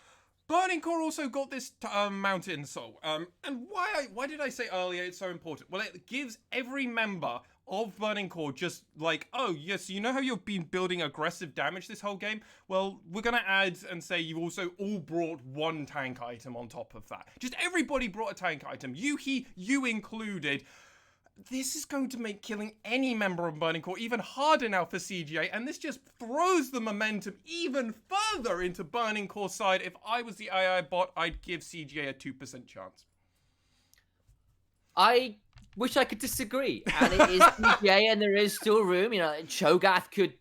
Burning Core also got this Mountain Soul. And why did I say earlier it's so important? Well, it gives every member of Burning Core just like, oh, yes, you know how you've been building aggressive damage this whole game? Well, we're going to add and say you also all brought 1 tank item on top of that. Just everybody brought a tank item. You included. This is going to make killing any member of Burning Core even harder now for CGA, and this just throws the momentum even further into Burning Core's side. If I was the AI bot, I'd give CGA a 2% chance. I wish I could disagree. And it is CJ, and there is still room. Cho'Gath could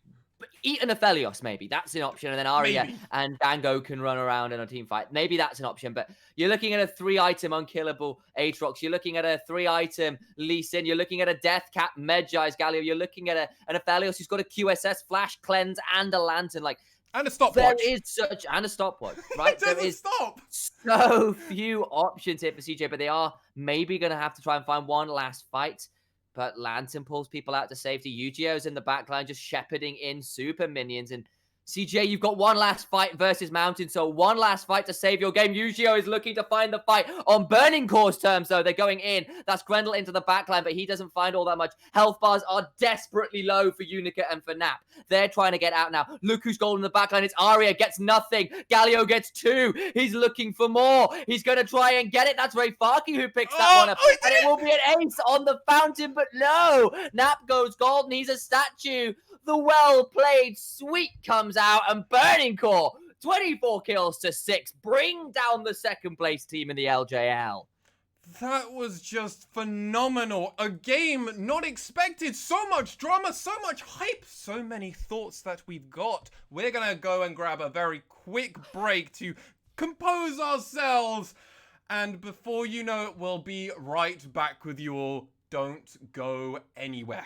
eat an Aphelios, maybe. That's an option. And then Arya and Dango can run around in a team fight. Maybe that's an option. But you're looking at a 3-item unkillable Aatrox. You're looking at a 3-item Lee Sin. You're looking at a Deathcap Medjai's Galio. You're looking at an Aphelios who's got a QSS, Flash, Cleanse, and a Lantern. And a stopwatch. There is and a stopwatch, right? It doesn't stop. So few options here for CJ, but they are maybe going to have to try and find one last fight. But Lantern pulls people out to safety. Yu-Gi-Oh's in the backline just shepherding in super minions. And CJ, you've got one last fight versus Mountain, so one last fight to save your game. Yu-Gi-Oh is looking to find the fight on Burning Core's terms, though. They're going in. That's Grendel into the backline, but he doesn't find all that much. Health bars are desperately low for Unica and for Nap. They're trying to get out now. Look who's gold in the backline. It's Arya. Gets nothing. Galio gets 2. He's looking for more. He's going to try and get it. That's Ray Farkey who picks that one up. And it will be an ace on the fountain, but no. Nap goes gold, and he's a statue. The well-played sweep comes out, and Burning Core, 24 kills to 6, bring down the second-place team in the LJL. That was just phenomenal. A game not expected. So much drama, so much hype, so many thoughts that we've got. We're going to go and grab a very quick break to compose ourselves. And before you know it, we'll be right back with you all. Don't go anywhere.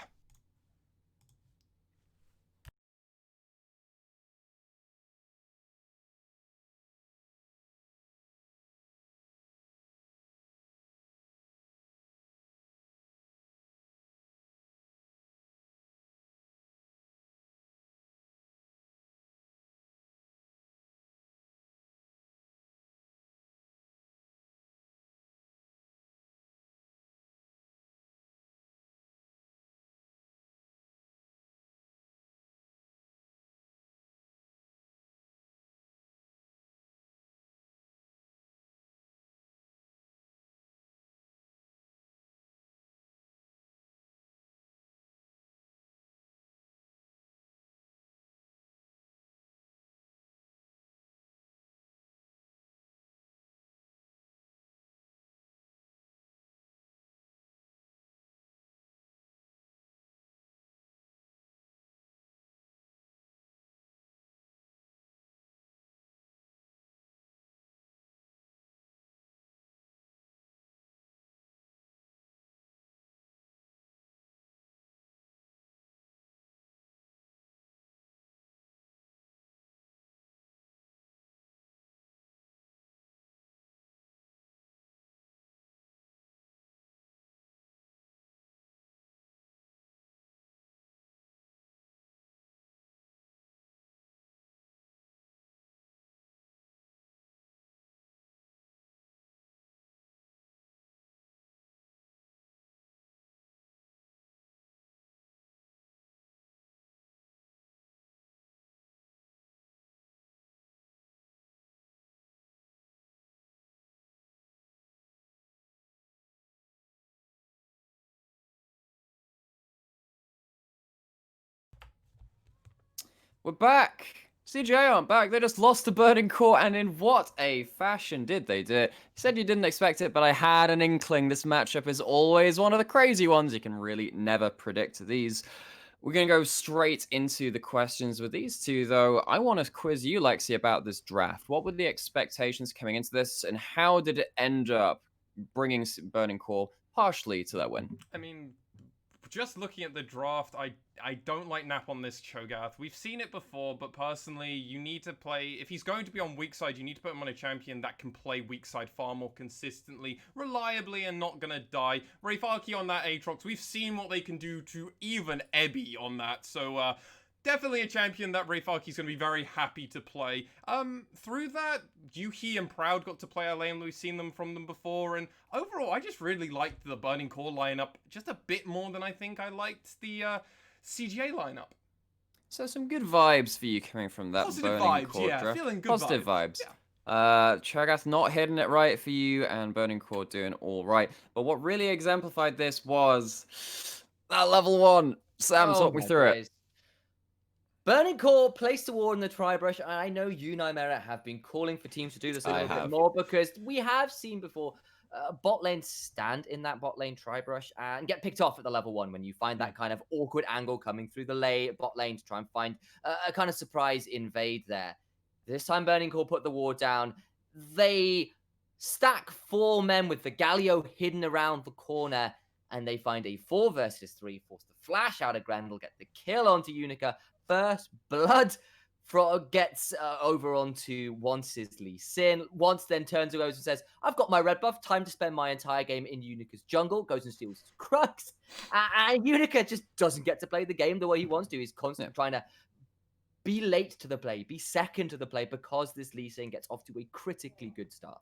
We're back. CJ aren't back. They just lost to Burning Core, and in what a fashion did they do it? You said you didn't expect it, but I had an inkling. This matchup is always one of the crazy ones. You can really never predict these. We're going to go straight into the questions with these two, though. I want to quiz you, Lexi, about this draft. What were the expectations coming into this, and how did it end up bringing Burning Core partially to that win? I mean, just looking at the draft, I don't like Nap on this Cho'Gath. We've seen it before, but personally, you need to play... If he's going to be on weak side, you need to put him on a champion that can play weak side far more consistently, reliably, and not gonna die. Rayfarki on that Aatrox, we've seen what they can do to even Ebby on that, so definitely a champion that Rayfarki's going to be very happy to play. Through that, Yuhi and Proud got to play our lane. We've seen them from them before, and overall, I just really liked the Burning Core lineup just a bit more than I think I liked the CGA lineup. So some good vibes for you coming from that Positive Burning vibes, Core yeah, draft. feeling good Positive vibes. Yeah. Cho'Gath not hitting it right for you, and Burning Core doing all right. But what really exemplified this was that level 1. Sam, talk me through it. Burning Core placed a ward in the tri-brush, and I know you, Nymera, have been calling for teams to do this a little bit more, because we have seen before bot lane stand in that bot lane tri-brush and get picked off at the level 1 when you find that kind of awkward angle coming through the bot lane to try and find a kind of surprise invade there. This time Burning Core put the ward down. They stack 4 men with the Galio hidden around the corner, and they find a 4 versus 3, force the flash out of Grendel, get the kill onto Unica. First blood gets over onto Once's Lee Sin. Once then turns around and says, I've got my red buff, time to spend my entire game in Unica's jungle, goes and steals his Crux. And Unica just doesn't get to play the game the way he wants to. He's constantly trying to be late to the play, be second to the play, because this Lee Sin gets off to a critically good start.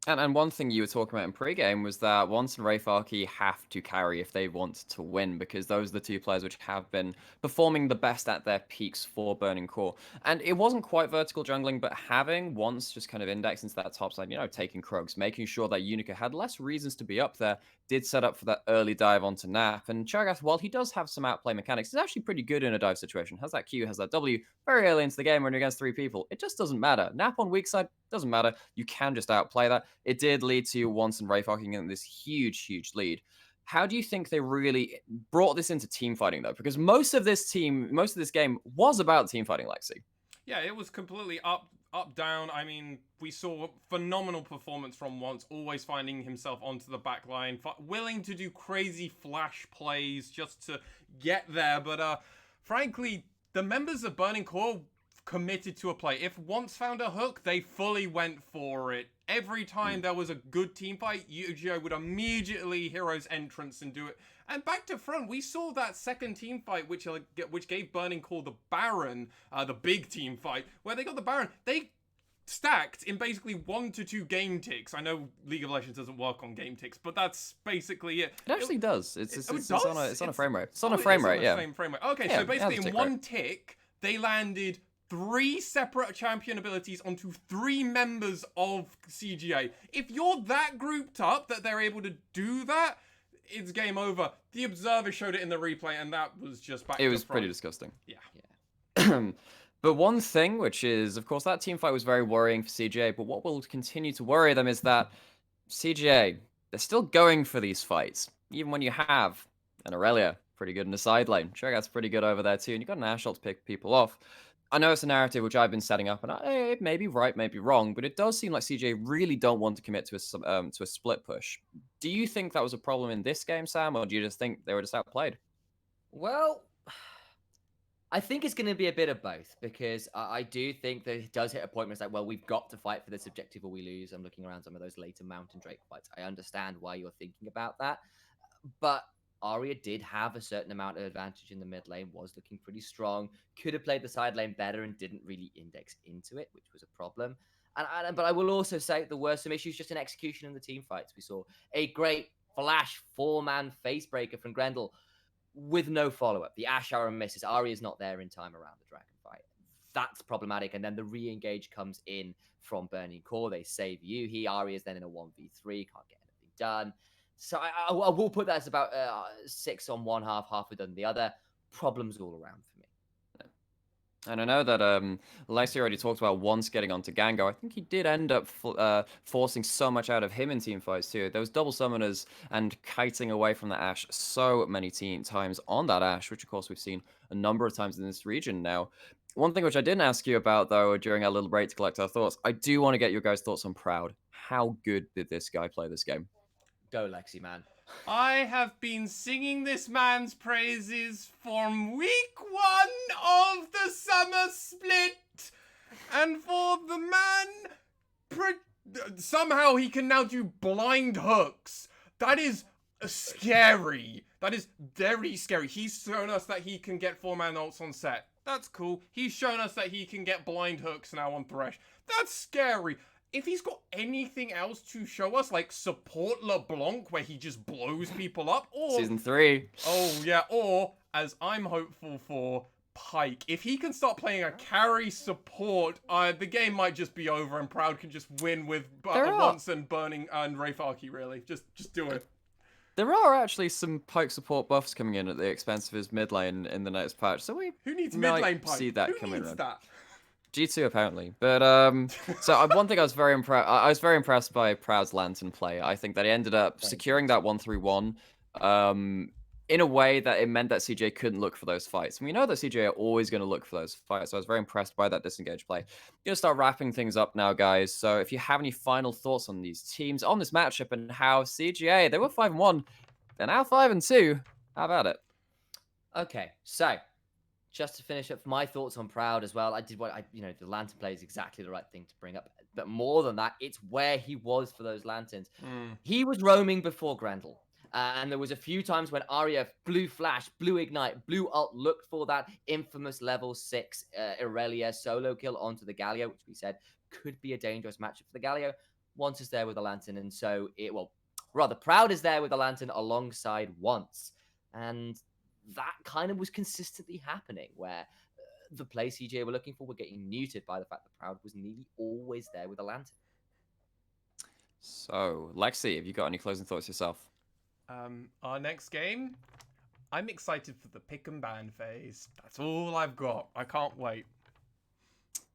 And one thing you were talking about in pregame was that Once and Wraitharky have to carry if they want to win, because those are the 2 players which have been performing the best at their peaks for Burning Core. And it wasn't quite vertical jungling, but having Once just kind of index into that top side, taking Krugs, making sure that Unica had less reasons to be up there, did set up for that early dive onto Nap. And Cho'Gath, while he does have some outplay mechanics, is actually pretty good in a dive situation. Has that Q, has that W very early into the game when you're against 3 people. It just doesn't matter. Nap on weak side, doesn't matter. You can just outplay that. It did lead to Once and Wraitharky getting this huge lead. How do you think they really brought this into team fighting, though? Because most of this game was about team fighting, Lexi. Yeah, it was completely up, down. I mean, we saw phenomenal performance from Once, always finding himself onto the back line, willing to do crazy flash plays just to get there. But frankly, the members of Burning Core committed to a play. If Once found a hook, they fully went for it. Every time there was a good team fight, UGO would immediately Hero's entrance and do it. And back to front, we saw that second team fight, which gave Burning Core the Baron, the big team fight, where they got the Baron. They stacked in basically 1 to 2 game ticks. I know League of Legends doesn't work on game ticks, but that's basically it. It actually does. It's on a frame rate. It's on a frame frame rate, rate, yeah. Same frame rate. Okay, so basically in 1 tick, they landed 3 separate champion abilities onto 3 members of CGA. If you're that grouped up that they're able to do that, it's game over. The Observer showed it in the replay, and that was just back to front. It was pretty disgusting. Yeah. But one thing, which is, of course, that team fight was very worrying for CGA, but what will continue to worry them is that CGA, they're still going for these fights, even when you have an Aurelia pretty good in the side lane. Cho'Gath's pretty good over there too, and you've got an Ashot to pick people off. I know it's a narrative which I've been setting up, and it may be right, may be wrong, but it does seem like CJ really don't want to commit to a split push. Do you think that was a problem in this game, Sam, or do you just think they were just outplayed? Well, I think it's going to be a bit of both, because I do think that it does hit a point where it's like, well, we've got to fight for this objective or we lose. I'm looking around some of those later Mountain Drake fights. I understand why you're thinking about that, but Arya did have a certain amount of advantage in the mid lane, was looking pretty strong, could have played the side lane better and didn't really index into it, which was a problem. But I will also say there were some issues just in execution in the team fights. We saw a great flash 4-man face breaker from Grendel with no follow-up. The Ash Arrow misses. Arya's not there in time around the dragon fight. That's problematic. And then the re-engage comes in from Burning Core. They save Yuhi. Arya's then in a 1v3, can't get anything done. So I will put that as about 6 on one half, half on the other. Problems all around for me. And I know that Lexi already talked about Once getting onto Gango. I think he did end up forcing so much out of him in team fights too. There was double summoners and kiting away from the Ashe so many times on that Ashe, which of course we've seen a number of times in this region now. One thing which I didn't ask you about, though, during our little break to collect our thoughts, I do want to get your guys' thoughts on Proud. How good did this guy play this game? Go, Lexi, man. I have been singing this man's praises from week 1 of the summer split. And for the man, somehow he can now do blind hooks. That is scary. That is very scary. He's shown us that he can get 4-man ults on set. That's cool. He's shown us that he can get blind hooks now on Thresh. That's scary. If he's got anything else to show us, like support LeBlanc, where he just blows people up, or Season 3. Oh yeah, or as I'm hopeful for, Pyke. If he can start playing a carry support, the game might just be over, and Proud can just win with Once and Burning and Wraitharky. Really, just do it. There are actually some Pyke support buffs coming in at the expense of his mid lane in the next patch, so we Who needs mid lane Pyke? see that Who coming needs around. that? G2 apparently, but so one thing I was very impressed. I was very impressed by Proud's Lantern play. I think that he ended up securing that 1-3-1, in a way that it meant that CJ couldn't look for those fights. And we know that CJ are always going to look for those fights. So I was very impressed by that disengage play. Gonna start wrapping things up now, guys. So if you have any final thoughts on these teams, on this matchup, and how CGA, they were 5-1, they're now 5-2. How about it? Okay, so just to finish up my thoughts on Proud as well, the lantern play is exactly the right thing to bring up. But more than that, it's where he was for those lanterns. He was roaming before Grendel. And there was a few times when Arya blew Flash, blew Ignite, blew Ult, looked for that infamous level 6 Irelia solo kill onto the Galio, which we said could be a dangerous matchup for the Galio. Once is there with the Lantern, and so Proud is there with the Lantern alongside Once. And that kind of was consistently happening, where the play CJ were looking for were getting muted by the fact that Proud was nearly always there with a Lantern. So, Lexi, have you got any closing thoughts yourself? Our next game, I'm excited for the pick and ban phase. That's all I've got. I can't wait.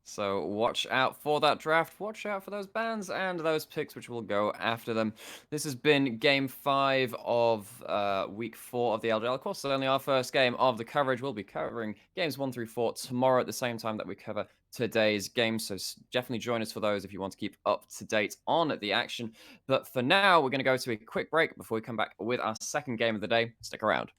So watch out for that draft, watch out for those bans and those picks which will go after them. This has been Game 5 of Week 4 of the LJL. Of course, it's only our first game of the coverage. We'll be covering Games 1 through 4 tomorrow at the same time that we cover today's game. So definitely join us for those if you want to keep up to date on the action. But for now, we're going to go to a quick break before we come back with our second game of the day. Stick around.